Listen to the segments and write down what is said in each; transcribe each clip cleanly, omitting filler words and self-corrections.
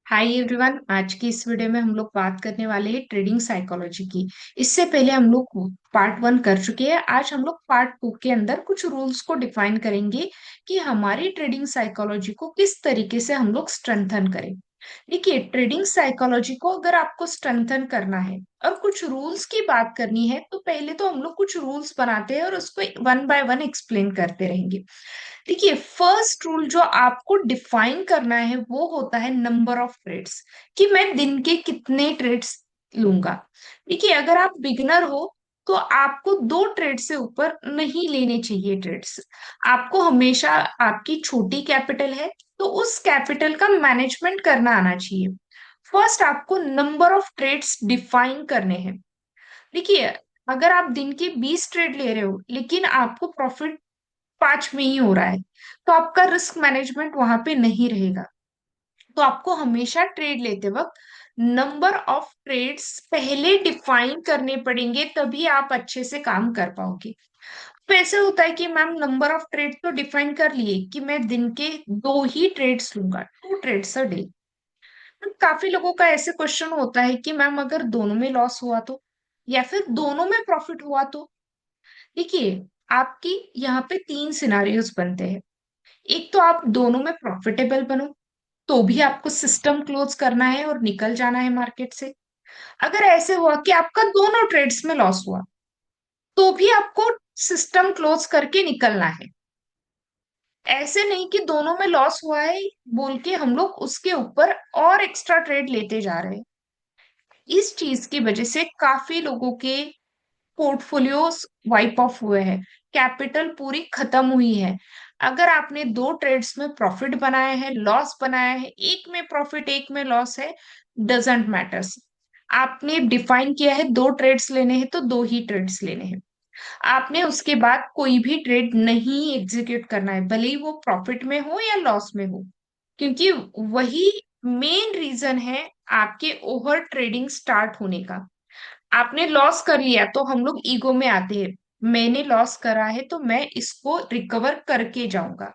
Hi everyone. आज की इस वीडियो में हम लोग बात करने वाले हैं ट्रेडिंग साइकोलॉजी की। इससे पहले हम लोग पार्ट 1 कर चुके हैं। आज हम लोग पार्ट 2 के अंदर कुछ रूल्स को डिफाइन करेंगे कि हमारी ट्रेडिंग साइकोलॉजी को किस तरीके से हम लोग स्ट्रेंथन करें। देखिए, ट्रेडिंग साइकोलॉजी को अगर आपको स्ट्रेंथन करना है और कुछ रूल्स की बात करनी है, तो पहले तो हम लोग कुछ रूल्स बनाते हैं और उसको वन बाय वन एक्सप्लेन करते रहेंगे। देखिए, फर्स्ट रूल जो आपको डिफाइन करना है वो होता है नंबर ऑफ ट्रेड्स, कि मैं दिन के कितने ट्रेड्स लूंगा। देखिए, अगर आप बिगनर हो तो आपको 2 ट्रेड से ऊपर नहीं लेने चाहिए ट्रेड्स। आपको हमेशा, आपकी छोटी कैपिटल है तो उस कैपिटल का मैनेजमेंट करना आना चाहिए। फर्स्ट आपको नंबर ऑफ ट्रेड्स डिफाइन करने हैं। देखिए, अगर आप दिन के 20 ट्रेड ले रहे हो लेकिन आपको प्रॉफिट 5 में ही हो रहा है, तो आपका रिस्क मैनेजमेंट वहां पे नहीं रहेगा। तो आपको हमेशा ट्रेड लेते वक्त नंबर ऑफ ट्रेड्स पहले डिफाइन करने पड़ेंगे, तभी आप अच्छे से काम कर पाओगे। तो ऐसे होता है कि मैम नंबर ऑफ ट्रेड तो डिफाइन कर लिए कि मैं दिन के 2 ही ट्रेड्स लूंगा, 2 ट्रेड्स अ डे। काफी लोगों का ऐसे क्वेश्चन होता है कि मैम अगर दोनों में लॉस हुआ तो, या फिर दोनों में प्रॉफिट हुआ तो। देखिए, आपकी यहाँ पे 3 सिनारियोज बनते हैं। एक तो आप दोनों में प्रॉफिटेबल बनो, तो भी आपको सिस्टम क्लोज करना है और निकल जाना है मार्केट से। अगर ऐसे हुआ कि आपका दोनों ट्रेड्स में लॉस हुआ, तो भी आपको सिस्टम क्लोज करके निकलना है। ऐसे नहीं कि दोनों में लॉस हुआ है बोल के हम लोग उसके ऊपर और एक्स्ट्रा ट्रेड लेते जा रहे हैं। इस चीज की वजह से काफी लोगों के पोर्टफोलियोज वाइप ऑफ हुए हैं, कैपिटल पूरी खत्म हुई है। अगर आपने 2 ट्रेड्स में प्रॉफिट बनाया है, लॉस बनाया है, एक में प्रॉफिट एक में लॉस है, डजेंट मैटर्स। आपने डिफाइन किया है 2 ट्रेड्स लेने हैं तो 2 ही ट्रेड्स लेने हैं। आपने उसके बाद कोई भी ट्रेड नहीं एग्जीक्यूट करना है, भले ही वो प्रॉफिट में हो या लॉस में हो, क्योंकि वही मेन रीजन है आपके ओवर ट्रेडिंग स्टार्ट होने का। आपने लॉस कर लिया तो हम लोग ईगो में आते हैं, मैंने लॉस करा है तो मैं इसको रिकवर करके जाऊंगा।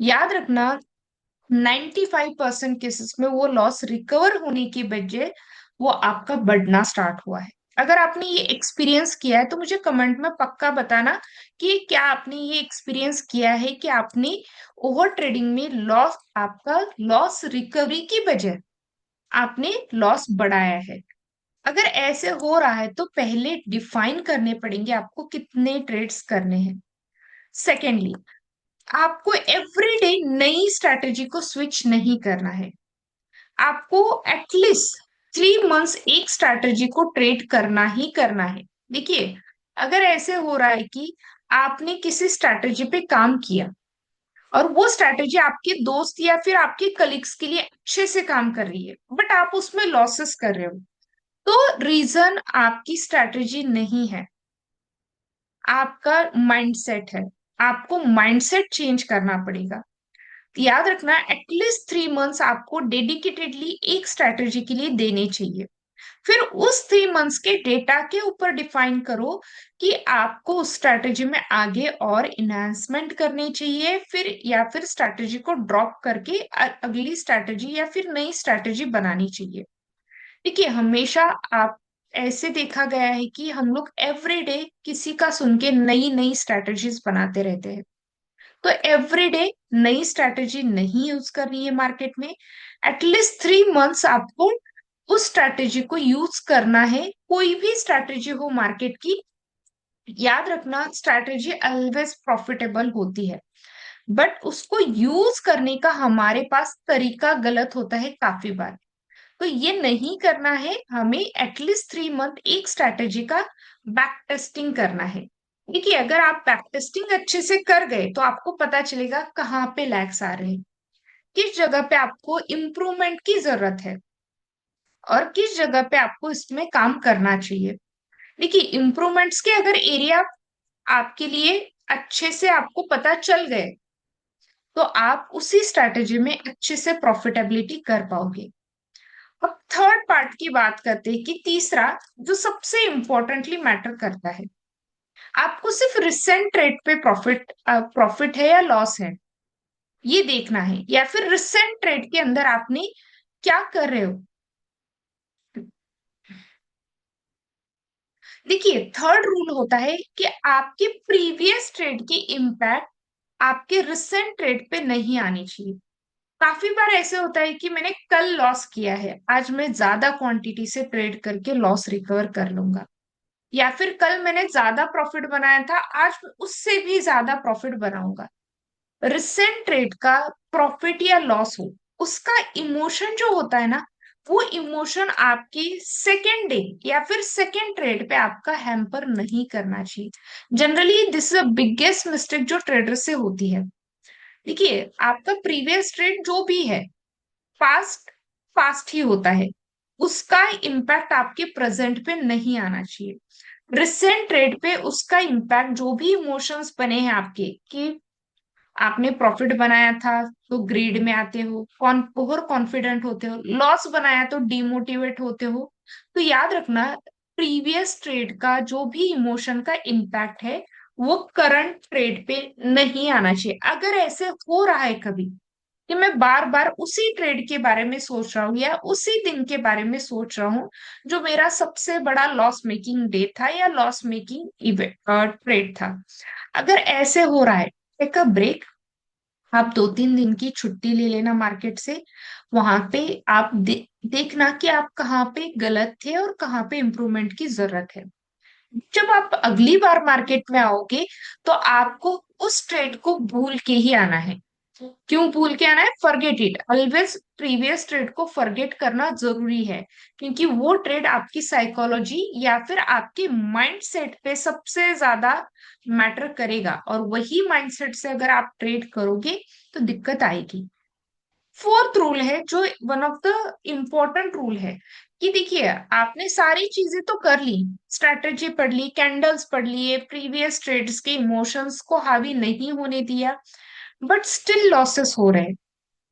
याद रखना, 95% केसेस में वो लॉस रिकवर होने की बजाय वो आपका बढ़ना स्टार्ट हुआ है। अगर आपने ये एक्सपीरियंस किया है तो मुझे कमेंट में पक्का बताना कि क्या आपने ये एक्सपीरियंस किया है कि आपने ओवर ट्रेडिंग में लॉस, आपका लॉस रिकवरी की बजाय आपने लॉस बढ़ाया है। अगर ऐसे हो रहा है तो पहले डिफाइन करने पड़ेंगे आपको कितने ट्रेड्स करने हैं। सेकेंडली, आपको एवरीडे नई स्ट्रैटेजी को स्विच नहीं करना है। आपको एटलीस्ट 3 मंथ्स एक स्ट्रैटेजी को ट्रेड करना ही करना है। देखिए, अगर ऐसे हो रहा है कि आपने किसी स्ट्रैटेजी पे काम किया और वो स्ट्रैटेजी आपके दोस्त या फिर आपके कलीग्स के लिए अच्छे से काम कर रही है, बट आप उसमें लॉसेस कर रहे हो, तो रीजन आपकी स्ट्रैटेजी नहीं है, आपका माइंडसेट है। आपको माइंडसेट चेंज करना पड़ेगा। याद रखना, एटलीस्ट 3 मंथ्स आपको डेडिकेटेडली एक स्ट्रैटेजी के लिए देने चाहिए। फिर उस 3 मंथ्स के डेटा के ऊपर डिफाइन करो कि आपको उस स्ट्रैटेजी में आगे और इन्हांसमेंट करनी चाहिए, फिर या फिर स्ट्रैटेजी को ड्रॉप करके अगली स्ट्रैटेजी या फिर नई स्ट्रैटेजी बनानी चाहिए। देखिए, हमेशा आप, ऐसे देखा गया है कि हम लोग एवरीडे किसी का सुन के नई नई स्ट्रैटेजीज बनाते रहते हैं। तो एवरीडे नई स्ट्रैटेजी नहीं यूज करनी है मार्केट में। एटलीस्ट 3 मंथ्स आपको उस स्ट्रैटेजी को यूज करना है, कोई भी स्ट्रैटेजी हो मार्केट की। याद रखना, स्ट्रैटेजी ऑलवेज प्रॉफिटेबल होती है, बट उसको यूज करने का हमारे पास तरीका गलत होता है काफी बार। तो ये नहीं करना है, हमें एटलीस्ट 3 मंथ एक स्ट्रैटेजी का बैक टेस्टिंग करना है। देखिए, अगर आप बैक टेस्टिंग अच्छे से कर गए तो आपको पता चलेगा कहाँ पे लैग्स आ रहे हैं, किस जगह पे आपको इम्प्रूवमेंट की जरूरत है और किस जगह पे आपको इसमें काम करना चाहिए। देखिए, इम्प्रूवमेंट्स के अगर एरिया आपके लिए अच्छे से आपको पता चल गए, तो आप उसी स्ट्रैटेजी में अच्छे से प्रॉफिटेबिलिटी कर पाओगे। अब थर्ड पार्ट की बात करते हैं कि तीसरा, जो सबसे इंपॉर्टेंटली मैटर करता है, आपको सिर्फ रिसेंट ट्रेड पे प्रॉफिट है या लॉस है ये देखना है, या फिर रिसेंट ट्रेड के अंदर आपने क्या कर रहे हो? देखिए, थर्ड रूल होता है कि आपके प्रीवियस ट्रेड की इम्पैक्ट आपके रिसेंट ट्रेड पे नहीं आनी चाहिए। काफी बार ऐसे होता है कि मैंने कल लॉस किया है, आज मैं ज्यादा क्वांटिटी से ट्रेड करके लॉस रिकवर कर लूंगा। या फिर कल मैंने ज्यादा प्रॉफिट बनाया था, आज मैं उससे भी ज्यादा प्रॉफिट बनाऊंगा। रिसेंट ट्रेड का प्रॉफिट या लॉस हो, उसका इमोशन जो होता है ना, वो इमोशन आपकी सेकेंड डे या फिर सेकेंड ट्रेड पे आपका हैम्पर नहीं करना चाहिए। Generally this is the biggest mistake जो ट्रेडर से होती है। देखिए, आपका प्रीवियस ट्रेड जो भी है, पास्ट पास्ट ही होता है, उसका इम्पैक्ट आपके प्रेजेंट पे नहीं आना चाहिए। रिसेंट ट्रेड पे उसका इम्पैक्ट, जो भी इमोशंस बने हैं आपके, कि आपने प्रॉफिट बनाया था तो ग्रीड में आते हो, ओवर कॉन्फिडेंट होते हो, लॉस बनाया तो डिमोटिवेट होते हो। तो याद रखना, प्रीवियस ट्रेड का जो भी इमोशन का इम्पैक्ट है, वो करंट ट्रेड पे नहीं आना चाहिए। अगर ऐसे हो रहा है कभी कि मैं बार बार उसी ट्रेड के बारे में सोच रहा हूँ या उसी दिन के बारे में सोच रहा हूँ जो मेरा सबसे बड़ा लॉस मेकिंग डे था या लॉस मेकिंग इवेंट ट्रेड था, अगर ऐसे हो रहा है, टेक अ ब्रेक। आप 2-3 दिन की छुट्टी ले लेना मार्केट से। वहां पे आप देखना कि आप कहाँ पे गलत थे और कहाँ पे इम्प्रूवमेंट की जरूरत है। जब आप अगली बार मार्केट में आओगे, तो आपको उस ट्रेड को भूल के ही आना है। क्यों भूल के आना है? Forget it always. Previous trade को फॉरगेट करना जरूरी है, क्योंकि वो ट्रेड आपकी साइकोलॉजी या फिर आपके माइंडसेट पे सबसे ज्यादा मैटर करेगा, और वही माइंडसेट से अगर आप ट्रेड करोगे तो दिक्कत आएगी। फोर्थ रूल है, जो one of the important rule है, कि देखिए, आपने सारी चीजें तो कर ली, स्ट्रेटेजी पढ़ ली, कैंडल्स पढ़ लिए, प्रीवियस ट्रेड्स के इमोशंस को हावी नहीं होने दिया, बट स्टिल लॉसेस हो रहे हैं।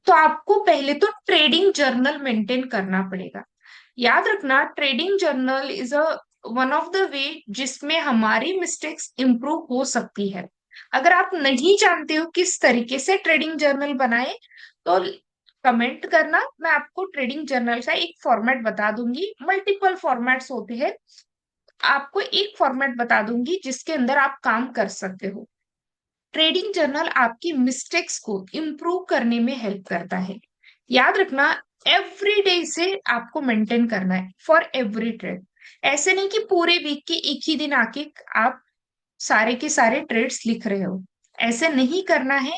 तो आपको पहले तो ट्रेडिंग जर्नल मेंटेन करना पड़ेगा। याद रखना, trading journal is a one of the way जिसमें हमारी मिस्टेक्स इंप्रूव हो सकती है। अगर आप नहीं जानते हो किस तरीके से ट्रेडिंग जर्नल बनाए, तो कमेंट करना, मैं आपको ट्रेडिंग जर्नल का एक फॉर्मेट बता दूंगी। मल्टीपल फॉर्मेट्स होते हैं, आपको एक फॉर्मेट बता दूंगी जिसके अंदर आप काम कर सकते हो। ट्रेडिंग जर्नल आपकी मिस्टेक्स को इम्प्रूव करने में हेल्प करता है। याद रखना, एवरी डे से आपको मेंटेन करना है फॉर एवरी ट्रेड। ऐसे नहीं कि पूरे वीक के एक ही दिन आके आप सारे के सारे ट्रेड्स लिख रहे हो, ऐसे नहीं करना है।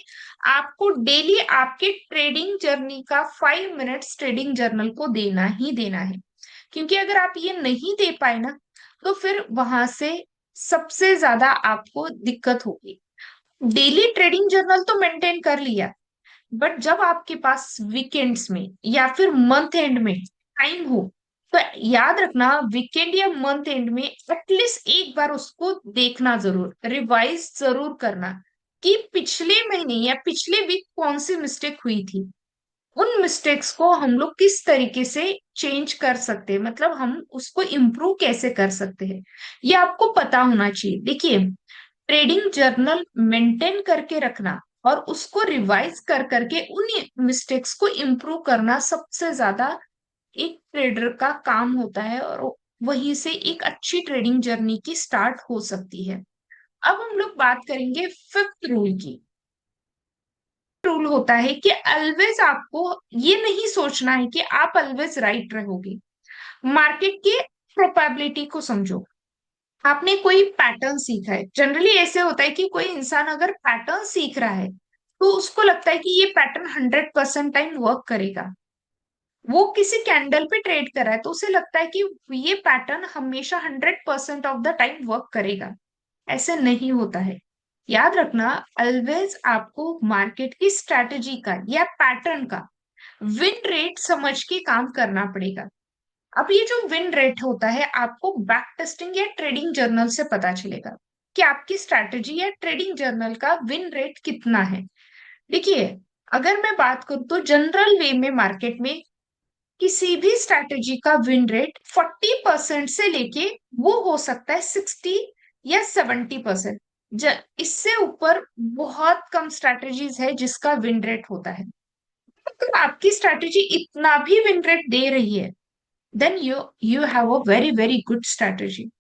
आपको डेली आपके ट्रेडिंग जर्नी का 5 मिनट्स ट्रेडिंग जर्नल को देना ही देना है। क्योंकि अगर आप ये नहीं दे पाए ना, तो फिर वहां से सबसे ज्यादा आपको दिक्कत होगी। डेली ट्रेडिंग जर्नल तो मेंटेन कर लिया, बट जब आपके पास वीकेंड्स में या फिर मंथ एंड में टाइम हो, तो याद रखना, वीकेंड या मंथ एंड में एटलीस्ट एक बार उसको देखना जरूर, रिवाइज जरूर करना, कि पिछले महीने या पिछले वीक कौन सी मिस्टेक हुई थी। उन मिस्टेक्स को हम लोग किस तरीके से चेंज कर सकते हैं, मतलब हम उसको इम्प्रूव कैसे कर सकते हैं, ये आपको पता होना चाहिए। देखिए, ट्रेडिंग जर्नल मेंटेन करके रखना और उसको रिवाइज कर करके उन मिस्टेक्स को इम्प्रूव करना सबसे ज्यादा एक ट्रेडर का काम होता है, और वहीं से एक अच्छी ट्रेडिंग जर्नी की स्टार्ट हो सकती है। अब हम लोग बात करेंगे फिफ्थ रूल की। रूल होता है कि ऑलवेज आपको ये नहीं सोचना है कि आप ऑलवेज राइट रहोगे। मार्केट की प्रोबेबिलिटी को समझो। आपने कोई पैटर्न सीखा है, जनरली ऐसे होता है कि कोई इंसान अगर पैटर्न सीख रहा है, तो उसको लगता है कि ये पैटर्न 100% टाइम वर्क करेगा। वो किसी कैंडल पे ट्रेड कर रहा है, तो उसे लगता है कि ये पैटर्न हमेशा 100% ऑफ द टाइम वर्क करेगा। ऐसे नहीं होता है। याद रखना, ऑलवेज आपको मार्केट की स्ट्रैटेजी का या पैटर्न का विन रेट समझ के काम करना पड़ेगा। अब ये जो विन रेट होता है, आपको बैक टेस्टिंग या ट्रेडिंग जर्नल से पता चलेगा कि आपकी स्ट्रैटेजी या ट्रेडिंग जर्नल का विन रेट कितना है। देखिए, अगर मैं बात करूं तो जनरल वे में मार्केट में किसी भी स्ट्रैटेजी का विन रेट 40% से लेके वो हो सकता है 60 या 70%। इससे ऊपर बहुत कम स्ट्रैटेजीज है जिसका विन रेट होता है। अगर आपकी स्ट्रैटेजी इतना भी विन रेट दे रही है, then you have a very very good strategy.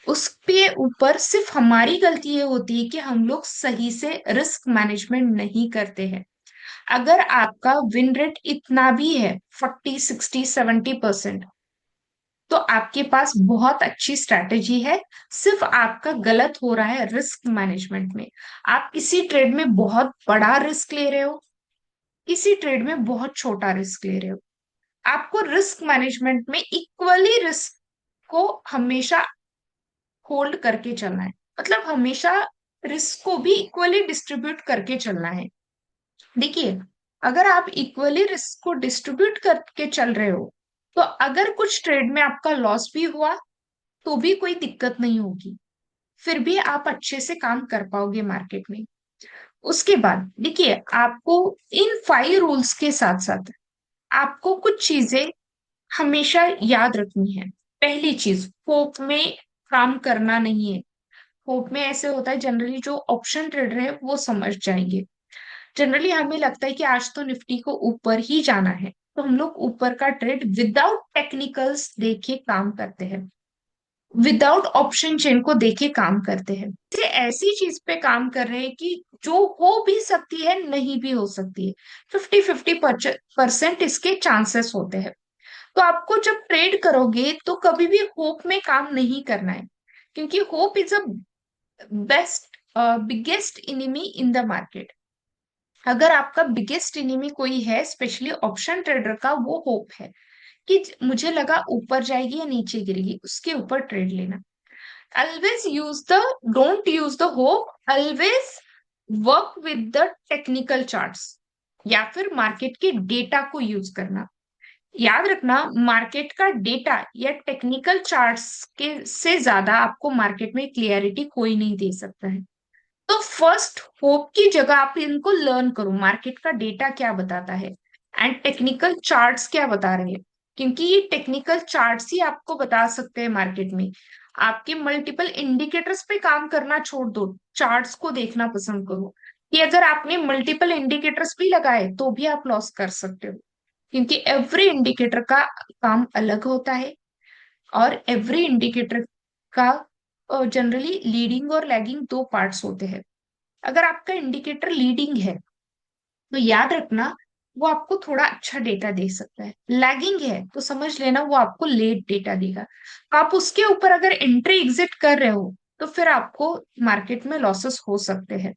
उसके ऊपर सिर्फ हमारी गलती ये होती है कि हम लोग सही से रिस्क मैनेजमेंट नहीं करते हैं। अगर आपका विन रेट इतना भी है 40 60 70%, तो आपके पास बहुत अच्छी स्ट्रैटेजी है। सिर्फ आपका गलत हो रहा है रिस्क मैनेजमेंट में। आप किसी ट्रेड में बहुत बड़ा रिस्क ले रहे हो, किसी ट्रेड में बहुत छोटा रिस्क ले रहे हो। आपको रिस्क मैनेजमेंट में इक्वली रिस्क को हमेशा होल्ड करके चलना है। मतलब हमेशा रिस्क को भी इक्वली डिस्ट्रीब्यूट करके चलना है। देखिए, अगर आप इक्वली रिस्क को डिस्ट्रीब्यूट करके चल रहे हो, तो अगर कुछ ट्रेड में आपका लॉस भी हुआ तो भी कोई दिक्कत नहीं होगी, फिर भी आप अच्छे से काम कर पाओगे मार्केट में। उसके बाद देखिए, आपको इन 5 रूल्स के साथ साथ आपको कुछ चीजें हमेशा याद रखनी है। पहली चीज, होप में काम करना नहीं है। होप में ऐसे होता है, जनरली जो ऑप्शन ट्रेडर है वो समझ जाएंगे। जनरली हमें लगता है कि आज तो निफ्टी को ऊपर ही जाना है, तो हम लोग ऊपर का ट्रेड विदाउट टेक्निकल्स देखे काम करते हैं, विदाउट ऑप्शन चेन को देखे काम करते हैं। ये ऐसी चीज पे काम कर रहे हैं कि जो हो भी सकती है, नहीं भी हो सकती है। 50-50% इसके चांसेस होते हैं। तो आपको जब ट्रेड करोगे तो कभी भी होप में काम नहीं करना है, क्योंकि hope is a best biggest enemy in the market. अगर आपका बिगेस्ट इनिमी कोई है, स्पेशली ऑप्शन ट्रेडर का, वो होप है कि मुझे लगा ऊपर जाएगी या नीचे गिरेगी, उसके ऊपर ट्रेड लेना। always use the don't use the hope, always work with the technical charts या फिर मार्केट के डेटा को यूज करना। याद रखना, मार्केट का डेटा या टेक्निकल चार्ट्स के से ज्यादा आपको मार्केट में क्लियरिटी कोई नहीं दे सकता है। तो फर्स्ट होप की जगह आप इनको लर्न करो, मार्केट का डेटा क्या बताता है एंड टेक्निकल चार्ट्स क्या बता रहे हैं, क्योंकि ये टेक्निकल चार्ट्स ही आपको बता सकते हैं मार्केट में। आपके मल्टीपल इंडिकेटर्स पे काम करना छोड़ दो, चार्ट्स को देखना पसंद करो। कि अगर आपने मल्टीपल इंडिकेटर्स भी लगाए तो भी आप लॉस कर सकते हो, क्योंकि एवरी इंडिकेटर का काम अलग होता है। और एवरी इंडिकेटर का जनरली लीडिंग और लैगिंग दो पार्ट्स होते हैं। अगर आपका इंडिकेटर लीडिंग है तो याद रखना, वो आपको थोड़ा अच्छा डेटा दे सकता है। लैगिंग है तो समझ लेना वो आपको लेट डेटा देगा। आप उसके ऊपर अगर एंट्री एग्जिट कर रहे हो तो फिर आपको मार्केट में लॉसेस हो सकते हैं।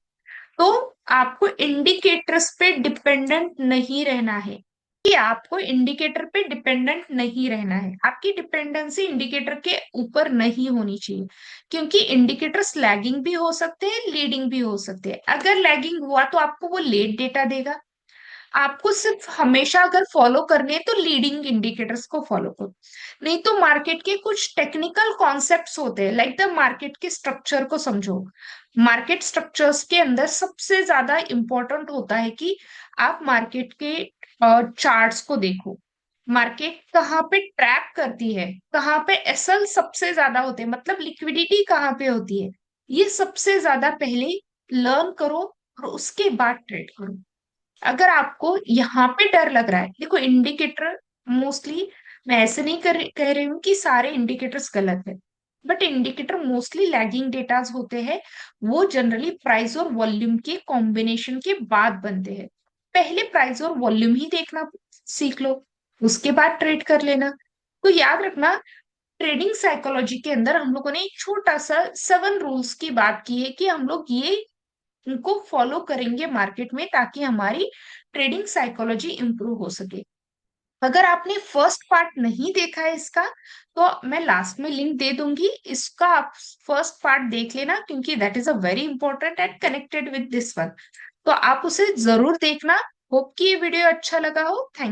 तो आपको इंडिकेटर्स पे डिपेंडेंट नहीं रहना है, कि आपको इंडिकेटर पे डिपेंडेंट नहीं रहना है। आपकी डिपेंडेंसी इंडिकेटर के ऊपर नहीं होनी चाहिए, क्योंकि इंडिकेटर्स लैगिंग भी हो सकते हैं, लीडिंग भी हो सकते हैं। अगर लैगिंग हुआ तो आपको वो लेट डेटा देगा। आपको सिर्फ हमेशा अगर फॉलो करने हैं तो लीडिंग इंडिकेटर्स को फॉलो करो। नहीं तो मार्केट के कुछ टेक्निकल कॉन्सेप्ट्स होते हैं, लाइक द मार्केट के स्ट्रक्चर को समझो। मार्केट स्ट्रक्चर्स के अंदर सबसे ज्यादा इंपॉर्टेंट होता है कि आप मार्केट के चार्ट्स को देखो। मार्केट कहाँ पे ट्रैप करती है, कहाँ पे एसएल सबसे ज्यादा होते हैं, मतलब लिक्विडिटी कहाँ पे होती है, ये सबसे ज्यादा पहले लर्न करो और उसके बाद ट्रेड करो। अगर आपको यहाँ पे डर लग रहा है, देखो इंडिकेटर मोस्टली, मैं ऐसे नहीं कह रही हूँ कि सारे इंडिकेटर्स गलत है, but indicator mostly lagging datas होते हैं। वो जनरली प्राइस और वॉल्यूम के कॉम्बिनेशन के बाद बनते हैं। पहले प्राइस और वॉल्यूम ही देखना सीख लो, उसके बाद ट्रेड कर लेना। तो याद रखना, ट्रेडिंग साइकोलॉजी के अंदर हम लोगों ने एक छोटा सा 7 रूल्स की बात की है कि हम लोग ये उनको फॉलो करेंगे मार्केट में, ताकि हमारी ट्रेडिंग साइकोलॉजी इंप्रूव हो सके। अगर आपने फर्स्ट पार्ट नहीं देखा है इसका, तो मैं लास्ट में लिंक दे दूंगी, इसका आप फर्स्ट पार्ट देख लेना, क्योंकि that is a very important and connected with this one. तो आप उसे जरूर देखना। होप कि ये वीडियो अच्छा लगा हो। थैंक